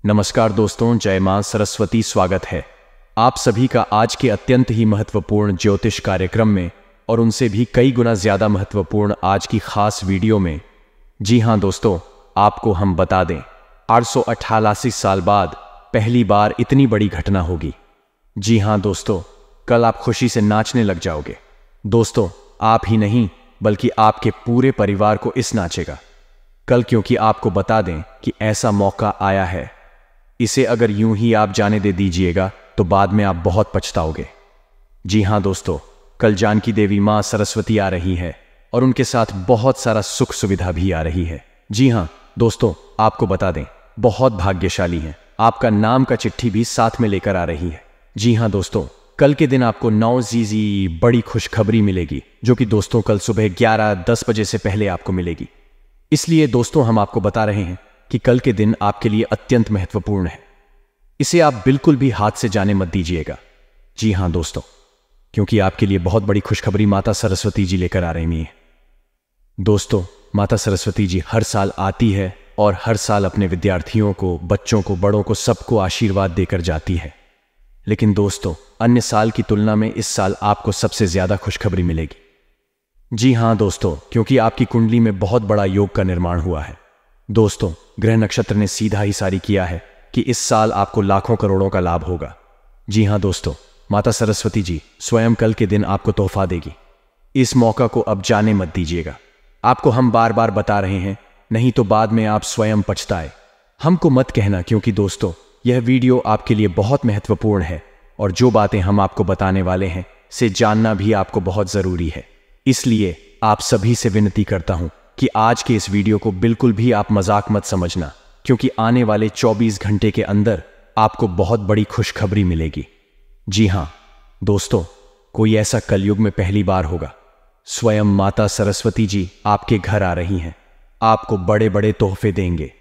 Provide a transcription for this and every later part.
नमस्कार दोस्तों, जय मां सरस्वती। स्वागत है आप सभी का आज के अत्यंत ही महत्वपूर्ण ज्योतिष कार्यक्रम में और उनसे भी कई गुना ज्यादा महत्वपूर्ण आज की खास वीडियो में। जी हां दोस्तों, आपको हम बता दें 888 साल बाद पहली बार इतनी बड़ी घटना होगी। जी हां दोस्तों, कल आप खुशी से नाचने लग जाओगे। दोस्तों, आप ही नहीं बल्कि आपके पूरे परिवार को इस नाचेगा कल, क्योंकि आपको बता दें कि ऐसा मौका आया है। इसे अगर यूं ही आप जाने दे दीजिएगा तो बाद में आप बहुत पछताओगे। जी हां दोस्तों, कल जानकी देवी मां सरस्वती आ रही है और उनके साथ बहुत सारा सुख सुविधा भी आ रही है। जी हां दोस्तों, आपको बता दें बहुत भाग्यशाली हैं, आपका नाम का चिट्ठी भी साथ में लेकर आ रही है। जी हां दोस्तों, कल के दिन आपको 9 जी बड़ी खुशखबरी मिलेगी, जो कि दोस्तों कल सुबह 11-10 बजे से पहले आपको मिलेगी। इसलिए दोस्तों हम आपको बता रहे हैं कि कल के दिन आपके लिए अत्यंत महत्वपूर्ण है। इसे आप बिल्कुल भी हाथ से जाने मत दीजिएगा। जी हां दोस्तों, क्योंकि आपके लिए बहुत बड़ी खुशखबरी माता सरस्वती जी लेकर आ रही हैं। दोस्तों, माता सरस्वती जी हर साल आती है और हर साल अपने विद्यार्थियों को, बच्चों को, बड़ों को, सबको आशीर्वाद देकर जाती है। लेकिन दोस्तों, अन्य साल की तुलना में इस साल आपको सबसे ज्यादा खुशखबरी मिलेगी। जी हां दोस्तों, क्योंकि आपकी कुंडली में बहुत बड़ा योग का निर्माण हुआ है। दोस्तों, ग्रह नक्षत्र ने सीधा ही सारी किया है कि इस साल आपको लाखों करोड़ों का लाभ होगा। जी हां दोस्तों, माता सरस्वती जी स्वयं कल के दिन आपको तोहफा देगी। इस मौका को अब जाने मत दीजिएगा। आपको हम बार बार बता रहे हैं, नहीं तो बाद में आप स्वयं पछताए। हमको मत कहना, क्योंकि दोस्तों यह वीडियो आपके लिए बहुत महत्वपूर्ण है और जो बातें हम आपको बताने वाले हैं से जानना भी आपको बहुत जरूरी है। इसलिए आप सभी से विनती करता हूं कि आज के इस वीडियो को बिल्कुल भी आप मजाक मत समझना, क्योंकि आने वाले 24 घंटे के अंदर आपको बहुत बड़ी खुशखबरी मिलेगी। जी हां दोस्तों, कोई ऐसा कलयुग में पहली बार होगा। स्वयं माता सरस्वती जी आपके घर आ रही हैं, आपको बड़े बड़े तोहफे देंगे।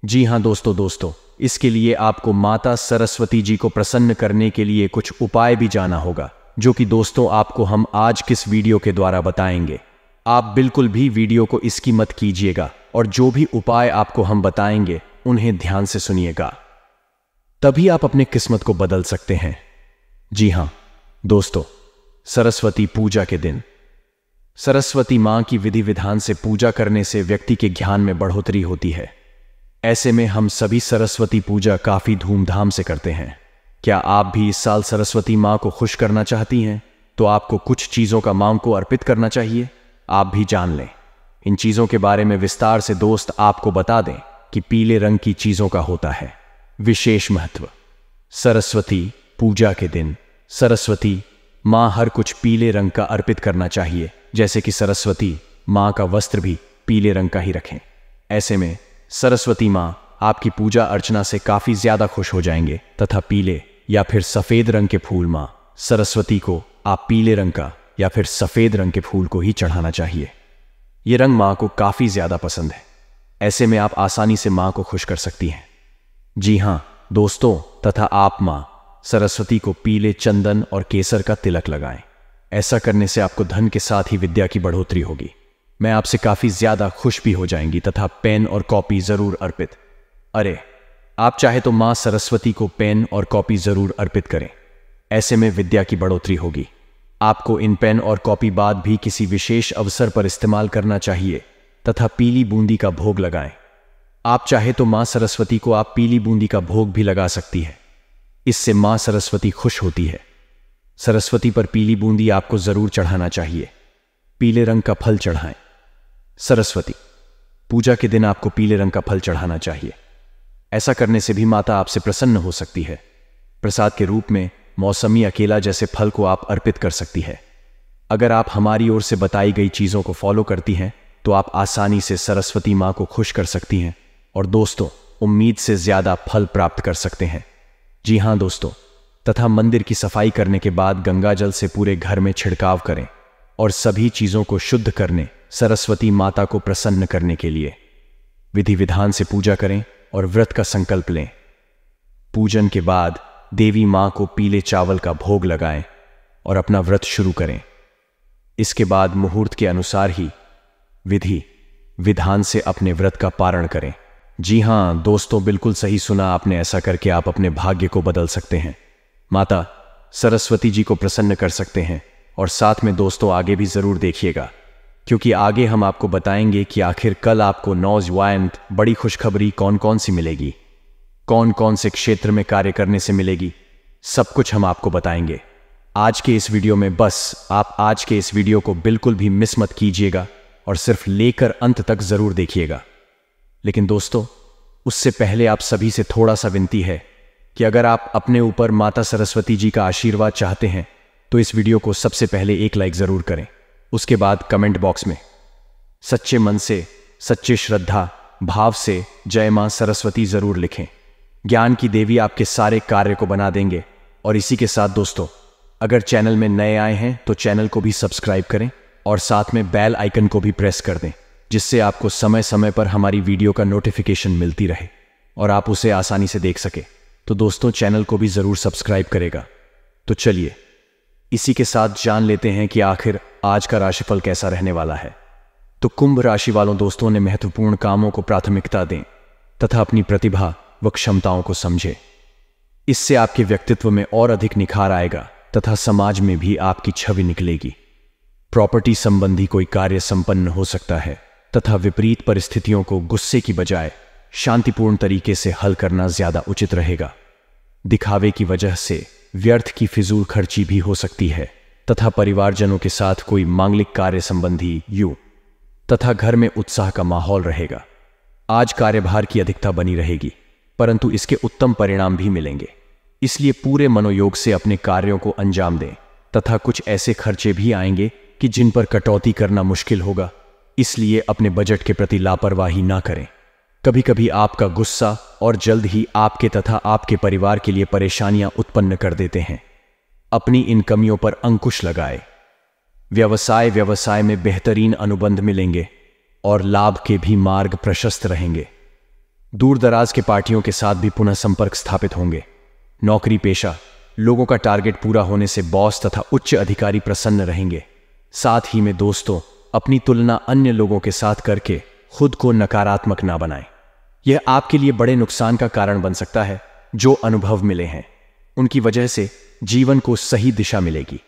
जी हां दोस्तों, इसके लिए आपको माता सरस्वती जी को प्रसन्न करने के लिए कुछ उपाय भी जाना होगा, जो कि दोस्तों आपको हम आज किस वीडियो के द्वारा बताएंगे। आप बिल्कुल भी वीडियो को इसकी मत कीजिएगा और जो भी उपाय आपको हम बताएंगे उन्हें ध्यान से सुनिएगा, तभी आप अपने किस्मत को बदल सकते हैं। जी हां दोस्तों, सरस्वती पूजा के दिन सरस्वती मां की विधि विधान से पूजा करने से व्यक्ति के ज्ञान में बढ़ोतरी होती है। ऐसे में हम सभी सरस्वती पूजा काफी धूमधाम से करते हैं। क्या आप भी इस साल सरस्वती मां को खुश करना चाहती हैं? तो आपको कुछ चीजों का मां को अर्पित करना चाहिए। आप भी जान लें इन चीजों के बारे में विस्तार से। दोस्त, आपको बता दें कि पीले रंग की चीजों का होता है विशेष महत्व। सरस्वती पूजा के दिन सरस्वती मां हर कुछ पीले रंग का अर्पित करना चाहिए, जैसे कि सरस्वती मां का वस्त्र भी पीले रंग का ही रखें। ऐसे में सरस्वती मां आपकी पूजा अर्चना से काफी ज्यादा खुश हो जाएंगे तथा पीले या फिर सफेद रंग के फूल मां सरस्वती को आप पीले रंग का या फिर सफेद रंग के फूल को ही चढ़ाना चाहिए। यह रंग मां को काफी ज्यादा पसंद है। ऐसे में आप आसानी से मां को खुश कर सकती हैं। जी हां दोस्तों, तथा आप मां सरस्वती को पीले चंदन और केसर का तिलक लगाएं। ऐसा करने से आपको धन के साथ ही विद्या की बढ़ोतरी होगी। मैं आपसे काफी ज्यादा खुश भी हो जाएंगी तथा पेन और कॉपी जरूर अर्पित। अरे, आप चाहे तो मां सरस्वती को पेन और कॉपी जरूर अर्पित करें। ऐसे में विद्या की बढ़ोतरी होगी। आपको इन पेन और कॉपी बाद भी किसी विशेष अवसर पर इस्तेमाल करना चाहिए तथा पीली बूंदी का भोग लगाएं। आप चाहे तो मां सरस्वती को आप पीली बूंदी का भोग भी लगा सकती है। इससे मां सरस्वती खुश होती है। सरस्वती पर पीली बूंदी आपको जरूर चढ़ाना चाहिए। पीले रंग का फल चढ़ाएं। सरस्वती पूजा के दिन आपको पीले रंग का फल चढ़ाना चाहिए। ऐसा करने से भी माता आपसे प्रसन्न हो सकती है। प्रसाद के रूप में मौसमी अकेला जैसे फल को आप अर्पित कर सकती है। अगर आप हमारी ओर से बताई गई चीजों को फॉलो करती हैं तो आप आसानी से सरस्वती मां को खुश कर सकती हैं और दोस्तों उम्मीद से ज्यादा फल प्राप्त कर सकते हैं। जी हां दोस्तों, तथा मंदिर की सफाई करने के बाद गंगा जल से पूरे घर में छिड़काव करें और सभी चीजों को शुद्ध करने सरस्वती माता को प्रसन्न करने के लिए विधि विधान से पूजा करें और व्रत का संकल्प लें। पूजन के बाद देवी मां को पीले चावल का भोग लगाएं और अपना व्रत शुरू करें। इसके बाद मुहूर्त के अनुसार ही विधि विधान से अपने व्रत का पारण करें। जी हाँ दोस्तों, बिल्कुल सही सुना आपने। ऐसा करके आप अपने भाग्य को बदल सकते हैं, माता सरस्वती जी को प्रसन्न कर सकते हैं। और साथ में दोस्तों आगे भी ज़रूर देखिएगा, क्योंकि आगे हम आपको बताएंगे कि आखिर कल आपको नौजवान बड़ी खुशखबरी कौन कौन सी मिलेगी, कौन कौन से क्षेत्र में कार्य करने से मिलेगी, सब कुछ हम आपको बताएंगे आज के इस वीडियो में। बस आप आज के इस वीडियो को बिल्कुल भी मिस मत कीजिएगा और सिर्फ लेकर अंत तक ज़रूर देखिएगा। लेकिन दोस्तों उससे पहले आप सभी से थोड़ा सा विनती है कि अगर आप अपने ऊपर माता सरस्वती जी का आशीर्वाद चाहते हैं तो इस वीडियो को सबसे पहले एक लाइक ज़रूर करें। उसके बाद कमेंट बॉक्स में सच्चे मन से, सच्चे श्रद्धा भाव से जय मां सरस्वती ज़रूर लिखें। ज्ञान की देवी आपके सारे कार्य को बना देंगे। और इसी के साथ दोस्तों, अगर चैनल में नए आए हैं तो चैनल को भी सब्सक्राइब करें और साथ में बेल आइकन को भी प्रेस कर दें, जिससे आपको समय समय पर हमारी वीडियो का नोटिफिकेशन मिलती रहे और आप उसे आसानी से देख सके। तो दोस्तों चैनल को भी ज़रूर सब्सक्राइब करेगा। तो चलिए इसी के साथ जान लेते हैं कि आखिर आज का राशिफल कैसा रहने वाला है। तो कुंभ राशि वालों दोस्तों ने महत्वपूर्ण कामों को प्राथमिकता दें तथा अपनी प्रतिभा व क्षमताओं को समझें। इससे आपके व्यक्तित्व में और अधिक निखार आएगा तथा समाज में भी आपकी छवि निकलेगी। प्रॉपर्टी संबंधी कोई कार्य संपन्न हो सकता है तथा विपरीत परिस्थितियों को गुस्से की बजाय शांतिपूर्ण तरीके से हल करना ज्यादा उचित रहेगा। दिखावे की वजह से व्यर्थ की फिजूल खर्ची भी हो सकती है तथा परिवारजनों के साथ कोई मांगलिक कार्य संबंधी यूं तथा घर में उत्साह का माहौल रहेगा। आज कार्यभार की अधिकता बनी रहेगी, परंतु इसके उत्तम परिणाम भी मिलेंगे। इसलिए पूरे मनोयोग से अपने कार्यों को अंजाम दें तथा कुछ ऐसे खर्चे भी आएंगे कि जिन पर कटौती करना मुश्किल होगा। इसलिए अपने बजट के प्रति लापरवाही ना करें। कभी कभी आपका गुस्सा और जल्द ही आपके तथा आपके परिवार के लिए परेशानियां उत्पन्न कर देते हैं। अपनी इन कमियों पर अंकुश लगाए। व्यवसाय में बेहतरीन अनुबंध मिलेंगे और लाभ के भी मार्ग प्रशस्त रहेंगे। दूर दराज के पार्टियों के साथ भी पुनः संपर्क स्थापित होंगे। नौकरी पेशा लोगों का टारगेट पूरा होने से बॉस तथा उच्च अधिकारी प्रसन्न रहेंगे। साथ ही में दोस्तों अपनी तुलना अन्य लोगों के साथ करके खुद को नकारात्मक ना बनाएं। यह आपके लिए बड़े नुकसान का कारण बन सकता है। जो अनुभव मिले हैं उनकी वजह से जीवन को सही दिशा मिलेगी।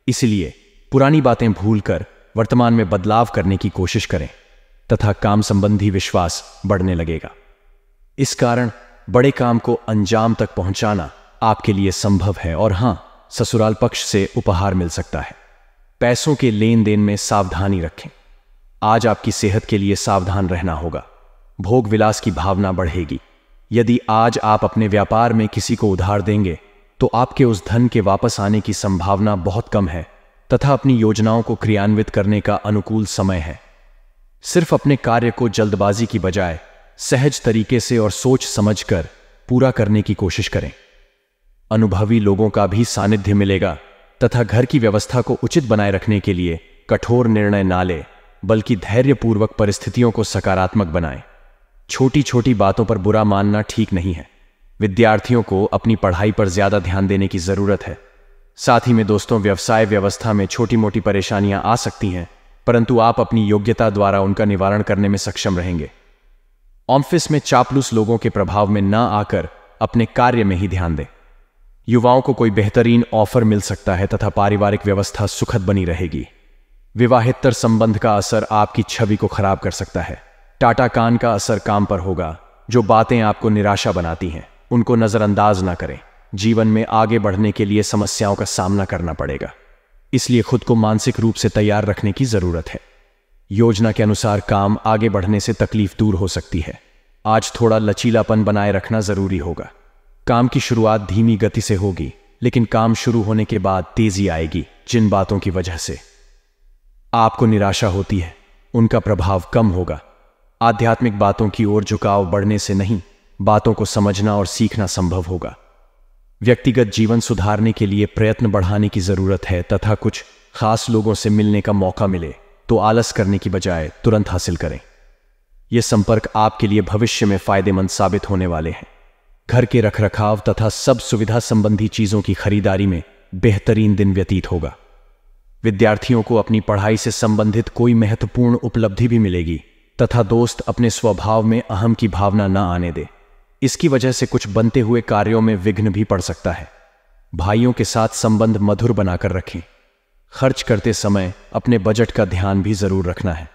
इसलिए पुरानी बातें भूलकर वर्तमान में बदलाव करने की कोशिश करें तथा काम संबंधी विश्वास बढ़ने लगेगा। इस कारण बड़े काम को अंजाम तक पहुंचाना आपके लिए संभव है। और हां, ससुराल पक्ष से उपहार मिल सकता है। पैसों के लेन देन में सावधानी रखें। आज आपकी सेहत के लिए सावधान रहना होगा। भोग विलास की भावना बढ़ेगी। यदि आज आप अपने व्यापार में किसी को उधार देंगे तो आपके उस धन के वापस आने की संभावना बहुत कम है तथा अपनी योजनाओं को क्रियान्वित करने का अनुकूल समय है। सिर्फ अपने कार्य को जल्दबाजी की बजाय सहज तरीके से और सोच समझकर पूरा करने की कोशिश करें। अनुभवी लोगों का भी सानिध्य मिलेगा तथा घर की व्यवस्था को उचित बनाए रखने के लिए कठोर निर्णय ना ले, बल्कि धैर्यपूर्वक परिस्थितियों को सकारात्मक बनाएं। छोटी छोटी बातों पर बुरा मानना ठीक नहीं है। विद्यार्थियों को अपनी पढ़ाई पर ज्यादा ध्यान देने की जरूरत है। साथ ही में दोस्तों व्यवसाय व्यवस्था में छोटी मोटी परेशानियां आ सकती हैं, परंतु आप अपनी योग्यता द्वारा उनका निवारण करने में सक्षम रहेंगे। ऑफिस में चापलूस लोगों के प्रभाव में ना आकर अपने कार्य में ही ध्यान दें। युवाओं को कोई बेहतरीन ऑफर मिल सकता है तथा पारिवारिक व्यवस्था सुखद बनी रहेगी। विवाहेतर संबंध का असर आपकी छवि को खराब कर सकता है। टाटा कान का असर काम पर होगा। जो बातें आपको निराशा बनाती हैं उनको नजरअंदाज ना करें। जीवन में आगे बढ़ने के लिए समस्याओं का सामना करना पड़ेगा, इसलिए खुद को मानसिक रूप से तैयार रखने की जरूरत है। योजना के अनुसार काम आगे बढ़ने से तकलीफ दूर हो सकती है। आज थोड़ा लचीलापन बनाए रखना जरूरी होगा। काम की शुरुआत धीमी गति से होगी, लेकिन काम शुरू होने के बाद तेजी आएगी। जिन बातों की वजह से आपको निराशा होती है उनका प्रभाव कम होगा। आध्यात्मिक बातों की ओर झुकाव बढ़ने से नहीं, बातों को समझना और सीखना संभव होगा। व्यक्तिगत जीवन सुधारने के लिए प्रयत्न बढ़ाने की जरूरत है तथा कुछ खास लोगों से मिलने का मौका मिले तो आलस करने की बजाय तुरंत हासिल करें। ये संपर्क आपके लिए भविष्य में फायदेमंद साबित होने वाले हैं। घर के रखरखाव तथा सब सुविधा संबंधी चीजों की खरीदारी में बेहतरीन दिन व्यतीत होगा। विद्यार्थियों को अपनी पढ़ाई से संबंधित कोई महत्वपूर्ण उपलब्धि भी मिलेगी। तथा दोस्त अपने स्वभाव में अहम की भावना न आने दे। इसकी वजह से कुछ बनते हुए कार्यों में विघ्न भी पड़ सकता है। भाइयों के साथ संबंध मधुर बनाकर रखें। खर्च करते समय अपने बजट का ध्यान भी जरूर रखना है।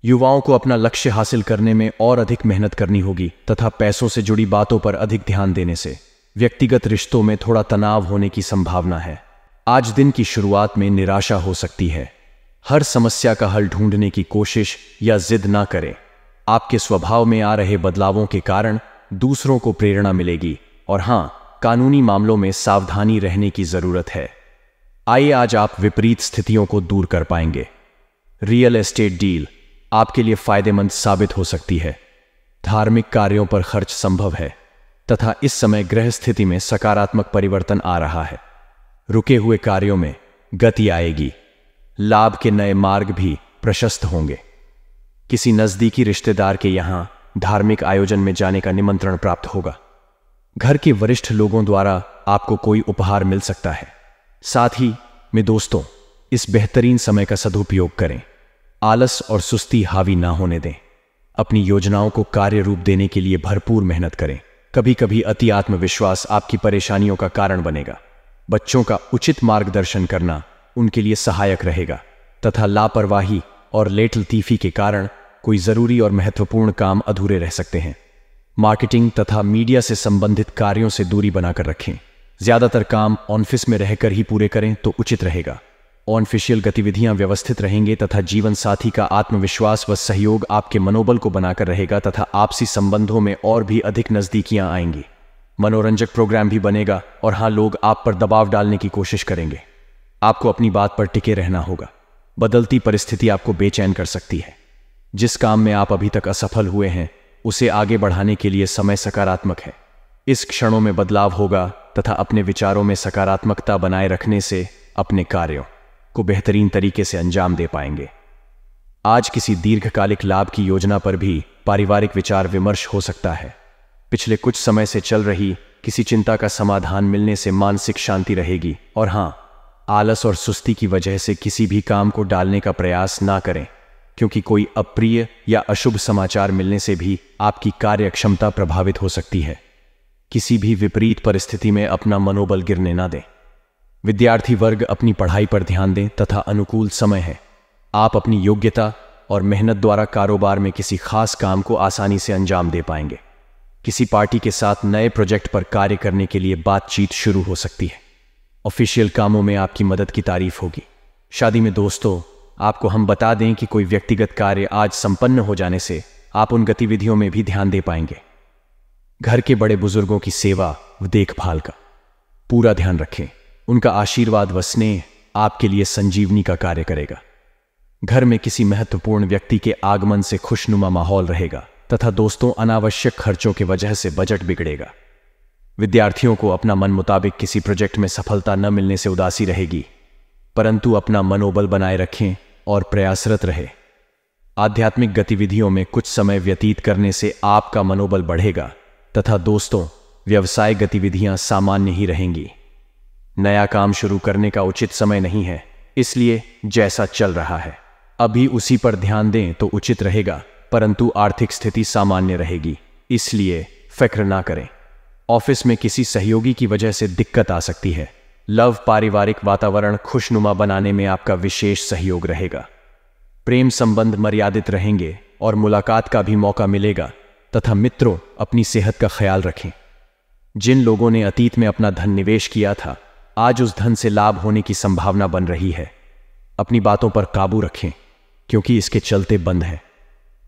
युवाओं को अपना लक्ष्य हासिल करने में और अधिक मेहनत करनी होगी तथा पैसों से जुड़ी बातों पर अधिक ध्यान देने से व्यक्तिगत रिश्तों में थोड़ा तनाव होने की संभावना है। आज दिन की शुरुआत में निराशा हो सकती है। हर समस्या का हल ढूंढने की कोशिश या जिद ना करें। आपके स्वभाव में आ रहे बदलावों के कारण दूसरों को प्रेरणा मिलेगी और हाँ, कानूनी मामलों में सावधानी रहने की जरूरत है। आइए आज आप विपरीत स्थितियों को दूर कर पाएंगे। रियल एस्टेट डील आपके लिए फायदेमंद साबित हो सकती है। धार्मिक कार्यों पर खर्च संभव है तथा इस समय ग्रह स्थिति में सकारात्मक परिवर्तन आ रहा है। रुके हुए कार्यों में गति आएगी। लाभ के नए मार्ग भी प्रशस्त होंगे। किसी नजदीकी रिश्तेदार के यहां धार्मिक आयोजन में जाने का निमंत्रण प्राप्त होगा। घर के वरिष्ठ लोगों द्वारा आपको कोई उपहार मिल सकता है। साथ ही में दोस्तों, इस बेहतरीन समय का सदुपयोग करें। आलस और सुस्ती हावी ना होने दें। अपनी योजनाओं को कार्य रूप देने के लिए भरपूर मेहनत करें। कभी कभी अति आत्मविश्वास आपकी परेशानियों का कारण बनेगा। बच्चों का उचित मार्गदर्शन करना उनके लिए सहायक रहेगा तथा लापरवाही और लेटलतीफी के कारण कोई जरूरी और महत्वपूर्ण काम अधूरे रह सकते हैं। मार्केटिंग तथा मीडिया से संबंधित कार्यों से दूरी बनाकर रखें। ज्यादातर काम ऑफिस में रहकर ही पूरे करें तो उचित रहेगा। ऑफिशियल गतिविधियां व्यवस्थित रहेंगे तथा जीवन साथी का आत्मविश्वास व सहयोग आपके मनोबल को बनाकर रहेगा तथा आपसी संबंधों में और भी अधिक नजदीकियां आएंगी। मनोरंजक प्रोग्राम भी बनेगा और हाँ, लोग आप पर दबाव डालने की कोशिश करेंगे। आपको अपनी बात पर टिके रहना होगा। बदलती परिस्थिति आपको बेचैन कर सकती है। जिस काम में आप अभी तक असफल हुए हैं उसे आगे बढ़ाने के लिए समय सकारात्मक है। इस क्षणों में बदलाव होगा तथा अपने विचारों में सकारात्मकता बनाए रखने से अपने कार्यों को बेहतरीन तरीके से अंजाम दे पाएंगे। आज किसी दीर्घकालिक लाभ की योजना पर भी पारिवारिक विचार विमर्श हो सकता है। पिछले कुछ समय से चल रही किसी चिंता का समाधान मिलने से मानसिक शांति रहेगी और हाँ, आलस और सुस्ती की वजह से किसी भी काम को डालने का प्रयास ना करें, क्योंकि कोई अप्रिय या अशुभ समाचार मिलने से भी आपकी कार्य क्षमता प्रभावित हो सकती है। किसी भी विपरीत परिस्थिति में अपना मनोबल गिरने ना दें। विद्यार्थी वर्ग अपनी पढ़ाई पर ध्यान दें तथा अनुकूल समय है। आप अपनी योग्यता और मेहनत द्वारा कारोबार में किसी खास काम को आसानी से अंजाम दे पाएंगे। किसी पार्टी के साथ नए प्रोजेक्ट पर कार्य करने के लिए बातचीत शुरू हो सकती है। ऑफिशियल कामों में आपकी मदद की तारीफ होगी। शादी में दोस्तों, आपको हम बता दें कि कोई व्यक्तिगत कार्य आज संपन्न हो जाने से आप उन गतिविधियों में भी ध्यान दे पाएंगे। घर के बड़े बुजुर्गों की सेवा व देखभाल का पूरा ध्यान रखें। उनका आशीर्वाद व स्नेह आपके लिए संजीवनी का कार्य करेगा। घर में किसी महत्वपूर्ण व्यक्ति के आगमन से खुशनुमा माहौल रहेगा तथा दोस्तों, अनावश्यक खर्चों की वजह से बजट बिगड़ेगा। विद्यार्थियों को अपना मन मुताबिक किसी प्रोजेक्ट में सफलता न मिलने से उदासी रहेगी, परंतु अपना मनोबल बनाए रखें और प्रयासरत रहे। आध्यात्मिक गतिविधियों में कुछ समय व्यतीत करने से आपका मनोबल बढ़ेगा तथा दोस्तों, व्यवसाय गतिविधियां सामान्य ही रहेंगी। नया काम शुरू करने का उचित समय नहीं है, इसलिए जैसा चल रहा है अभी उसी पर ध्यान दें तो उचित रहेगा, परंतु आर्थिक स्थिति सामान्य रहेगी, इसलिए फिक्र ना करें। ऑफिस में किसी सहयोगी की वजह से दिक्कत आ सकती है। लव पारिवारिक वातावरण खुशनुमा बनाने में आपका विशेष सहयोग रहेगा। प्रेम संबंध मर्यादित रहेंगे और मुलाकात का भी मौका मिलेगा तथा मित्रों, अपनी सेहत का ख्याल रखें। जिन लोगों ने अतीत में अपना धन निवेश किया था, आज उस धन से लाभ होने की संभावना बन रही है। अपनी बातों पर काबू रखें, क्योंकि इसके चलते बंद है।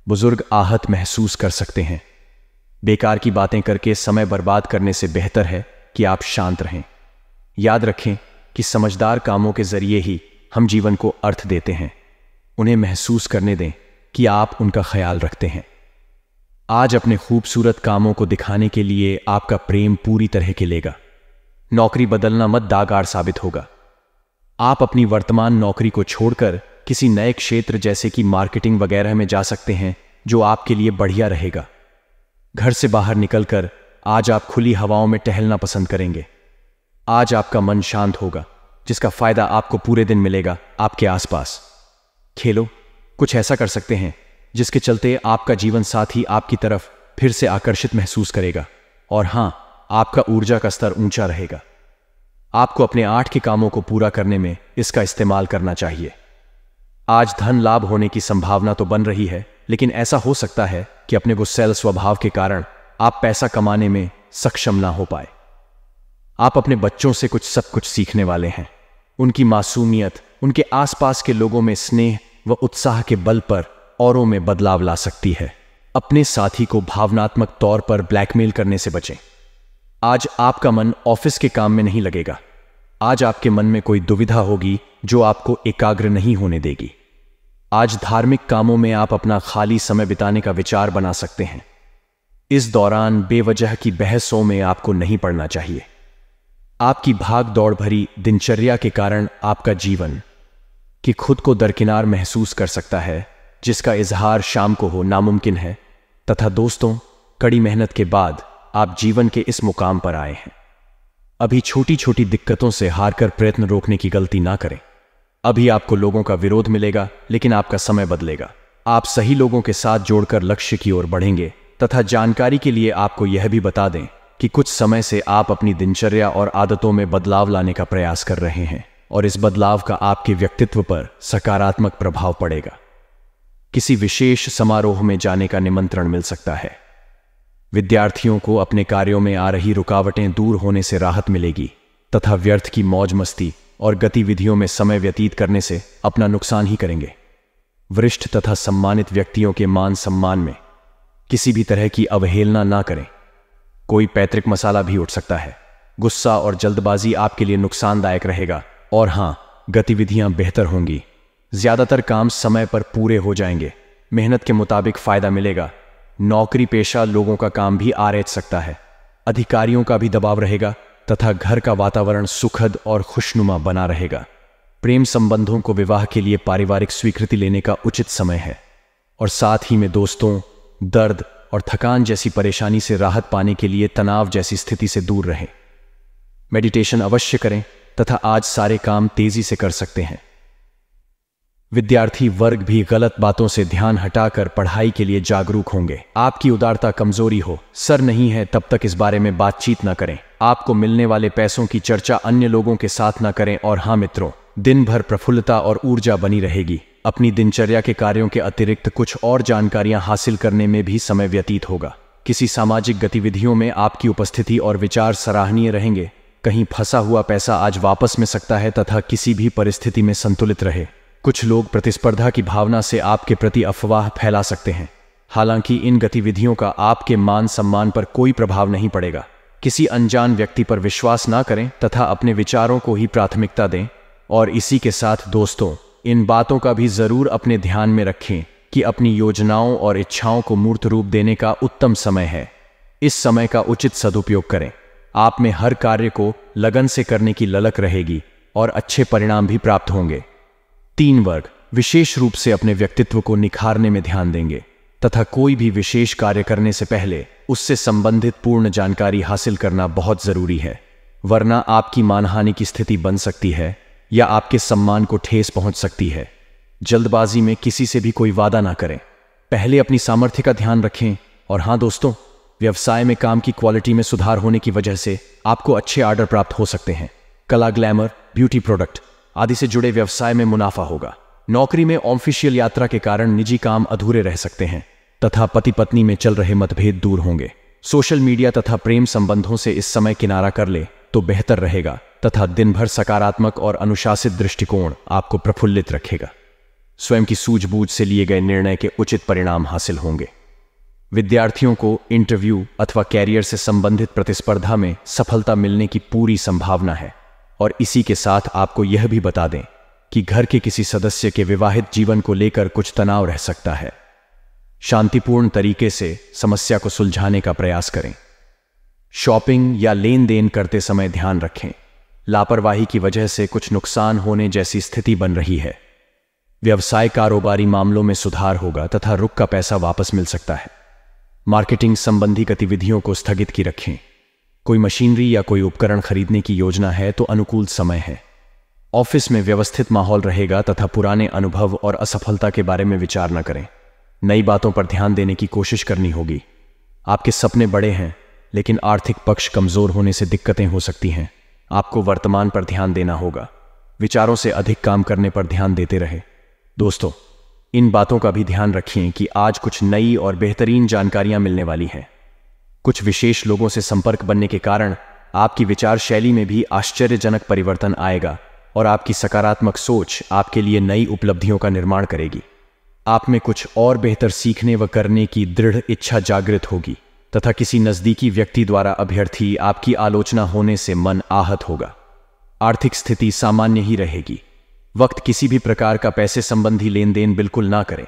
बुजुर्ग आहत महसूस कर सकते हैं। बेकार की बातें करके समय बर्बाद करने से बेहतर है कि आप शांत रहें। याद रखें कि समझदार कामों के जरिए ही हम जीवन को अर्थ देते हैं। उन्हें महसूस करने दें कि आप उनका ख्याल रखते हैं। आज अपने खूबसूरत कामों को दिखाने के लिए आपका प्रेम पूरी तरह खिलेगा। नौकरी बदलना मत दागार साबित होगा। आप अपनी वर्तमान नौकरी को छोड़कर किसी नए क्षेत्र जैसे कि मार्केटिंग वगैरह में जा सकते हैं, जो आपके लिए बढ़िया रहेगा। घर से बाहर निकलकर आज आप खुली हवाओं में टहलना पसंद करेंगे। आज आपका मन शांत होगा, जिसका फायदा आपको पूरे दिन मिलेगा। आपके आसपास खेलो, कुछ ऐसा कर सकते हैं जिसके चलते आपका जीवन साथी आपकी तरफ फिर से आकर्षित महसूस करेगा और हां, आपका ऊर्जा का स्तर ऊंचा रहेगा। आपको अपने 8 के कामों को पूरा करने में इसका इस्तेमाल करना चाहिए। आज धन लाभ होने की संभावना तो बन रही है, लेकिन ऐसा हो सकता है कि अपने गुस्सैल स्वभाव के कारण आप पैसा कमाने में सक्षम ना हो पाए। आप अपने बच्चों से सब कुछ सीखने वाले हैं। उनकी मासूमियत उनके आसपास के लोगों में स्नेह व उत्साह के बल पर औरों में बदलाव ला सकती है। अपने साथी को भावनात्मक तौर पर ब्लैकमेल करने से बचें। आज आपका मन ऑफिस के काम में नहीं लगेगा। आज आपके मन में कोई दुविधा होगी जो आपको एकाग्र नहीं होने देगी। आज धार्मिक कामों में आप अपना खाली समय बिताने का विचार बना सकते हैं। इस दौरान बेवजह की बहसों में आपको नहीं पड़ना चाहिए। आपकी भाग दौड़ भरी दिनचर्या के कारण आपका जीवन कि खुद को दरकिनार महसूस कर सकता है, जिसका इजहार शाम को हो नामुमकिन है। तथा दोस्तों, कड़ी मेहनत के बाद आप जीवन के इस मुकाम पर आए हैं। अभी छोटी छोटी दिक्कतों से हारकर प्रयत्न रोकने की गलती ना करें। अभी आपको लोगों का विरोध मिलेगा, लेकिन आपका समय बदलेगा। आप सही लोगों के साथ जोड़कर लक्ष्य की ओर बढ़ेंगे। तथा जानकारी के लिए आपको यह भी बता दें कि कुछ समय से आप अपनी दिनचर्या और आदतों में बदलाव लाने का प्रयास कर रहे हैं और इस बदलाव का आपके व्यक्तित्व पर सकारात्मक प्रभाव पड़ेगा। किसी विशेष समारोह में जाने का निमंत्रण मिल सकता है। विद्यार्थियों को अपने कार्यों में आ रही रुकावटें दूर होने से राहत मिलेगी तथा व्यर्थ की मौज मस्ती और गतिविधियों में समय व्यतीत करने से अपना नुकसान ही करेंगे। वरिष्ठ तथा सम्मानित व्यक्तियों के मान सम्मान में किसी भी तरह की अवहेलना ना करें। कोई पैतृक मसाला भी उठ सकता है। गुस्सा और जल्दबाजी आपके लिए नुकसानदायक रहेगा और हां, गतिविधियां बेहतर होंगी। ज्यादातर काम समय पर पूरे हो जाएंगे। मेहनत के मुताबिक फायदा मिलेगा। नौकरी पेशा लोगों का काम भी आरेच सकता है। अधिकारियों का भी दबाव रहेगा तथा घर का वातावरण सुखद और खुशनुमा बना रहेगा। प्रेम संबंधों को विवाह के लिए पारिवारिक स्वीकृति लेने का उचित समय है और साथ ही में दोस्तों, दर्द और थकान जैसी परेशानी से राहत पाने के लिए तनाव जैसी स्थिति से दूर रहें। मेडिटेशन अवश्य करें तथा आज सारे काम तेजी से कर सकते हैं। विद्यार्थी वर्ग भी गलत बातों से ध्यान हटाकर पढ़ाई के लिए जागरूक होंगे। आपकी उदारता कमजोरी हो, सर नहीं है तब तक इस बारे में बातचीत न करें। आपको मिलने वाले पैसों की चर्चा अन्य लोगों के साथ न करें। और हां मित्रों, दिन भर प्रफुल्लता और ऊर्जा बनी रहेगी। अपनी दिनचर्या के कार्यों के अतिरिक्त कुछ और जानकारियां हासिल करने में भी समय व्यतीत होगा। किसी सामाजिक गतिविधियों में आपकी उपस्थिति और विचार सराहनीय रहेंगे। कहीं फंसा हुआ पैसा आज वापस मिल सकता है तथा किसी भी परिस्थिति में संतुलित रहे। कुछ लोग प्रतिस्पर्धा की भावना से आपके प्रति अफवाह फैला सकते हैं। हालांकि इन गतिविधियों का आपके मान सम्मान पर कोई प्रभाव नहीं पड़ेगा। किसी अनजान व्यक्ति पर विश्वास ना करें तथा अपने विचारों को ही प्राथमिकता दें। और इसी के साथ दोस्तों, इन बातों का भी जरूर अपने ध्यान में रखें कि अपनी योजनाओं और इच्छाओं को मूर्त रूप देने का उत्तम समय है। इस समय का उचित सदुपयोग करें। आप में हर कार्य को लगन से करने की ललक रहेगी और अच्छे परिणाम भी प्राप्त होंगे। 3 वर्ग विशेष रूप से अपने व्यक्तित्व को निखारने में ध्यान देंगे तथा कोई भी विशेष कार्य करने से पहले उससे संबंधित पूर्ण जानकारी हासिल करना बहुत जरूरी है, वरना आपकी मानहानि की स्थिति बन सकती है या आपके सम्मान को ठेस पहुंच सकती है। जल्दबाजी में किसी से भी कोई वादा ना करें। पहले अपनी सामर्थ्य का ध्यान रखें। और हां दोस्तों, व्यवसाय में काम की क्वालिटी में सुधार होने की वजह से आपको अच्छे ऑर्डर प्राप्त हो सकते हैं। कला, ग्लैमर, ब्यूटी प्रोडक्ट आदि से जुड़े व्यवसाय में मुनाफा होगा। नौकरी में ऑफिशियल यात्रा के कारण निजी काम अधूरे रह सकते हैं तथा पति पत्नी में चल रहे मतभेद दूर होंगे। सोशल मीडिया तथा प्रेम संबंधों से इस समय किनारा कर ले तो बेहतर रहेगा तथा दिन भर सकारात्मक और अनुशासित दृष्टिकोण आपको प्रफुल्लित रखेगा। स्वयं की सूझबूझ से लिए गए निर्णय के उचित परिणाम हासिल होंगे। विद्यार्थियों को इंटरव्यू अथवा कैरियर से संबंधित प्रतिस्पर्धा में सफलता मिलने की पूरी संभावना है। और इसी के साथ आपको यह भी बता दें कि घर के किसी सदस्य के विवाहित जीवन को लेकर कुछ तनाव रह सकता है। शांतिपूर्ण तरीके से समस्या को सुलझाने का प्रयास करें। शॉपिंग या लेन देन करते समय ध्यान रखें। लापरवाही की वजह से कुछ नुकसान होने जैसी स्थिति बन रही है। व्यवसाय कारोबारी मामलों में सुधार होगा तथा रुक का पैसा वापस मिल सकता है। मार्केटिंग संबंधी गतिविधियों को स्थगित की रखें। कोई मशीनरी या कोई उपकरण खरीदने की योजना है तो अनुकूल समय है। ऑफिस में व्यवस्थित माहौल रहेगा तथा पुराने अनुभव और असफलता के बारे में विचार न करें। नई बातों पर ध्यान देने की कोशिश करनी होगी। आपके सपने बड़े हैं, लेकिन आर्थिक पक्ष कमजोर होने से दिक्कतें हो सकती हैं। आपको वर्तमान पर ध्यान देना होगा। विचारों से अधिक काम करने पर ध्यान देते रहे। दोस्तों, इन बातों का भी ध्यान रखें कि आज कुछ नई और बेहतरीन जानकारियां मिलने वाली हैं। कुछ विशेष लोगों से संपर्क बनने के कारण आपकी विचार शैली में भी आश्चर्यजनक परिवर्तन आएगा और आपकी सकारात्मक सोच आपके लिए नई उपलब्धियों का निर्माण करेगी। आप में कुछ और बेहतर सीखने व करने की दृढ़ इच्छा जागृत होगी तथा किसी नजदीकी व्यक्ति द्वारा अभ्यर्थी आपकी आलोचना होने से मन आहत होगा। आर्थिक स्थिति सामान्य ही रहेगी। वक्त किसी भी प्रकार का पैसे संबंधी लेन देन बिल्कुल ना करें।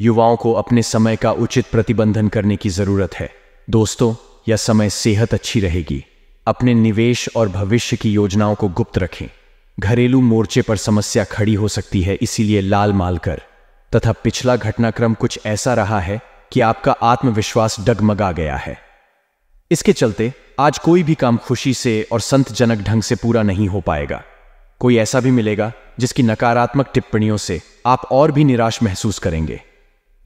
युवाओं को अपने समय का उचित प्रतिबंधन करने की जरूरत है। दोस्तों, यह समय सेहत अच्छी रहेगी। अपने निवेश और भविष्य की योजनाओं को गुप्त रखें। घरेलू मोर्चे पर समस्या खड़ी हो सकती है, इसीलिए लाल माल कर तथा पिछला घटनाक्रम कुछ ऐसा रहा है कि आपका आत्मविश्वास डगमगा गया है। इसके चलते आज कोई भी काम खुशी से और संतजनक ढंग से पूरा नहीं हो पाएगा। कोई ऐसा भी मिलेगा जिसकी नकारात्मक टिप्पणियों से आप और भी निराश महसूस करेंगे।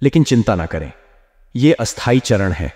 लेकिन चिंता ना करें, यह अस्थायी चरण है।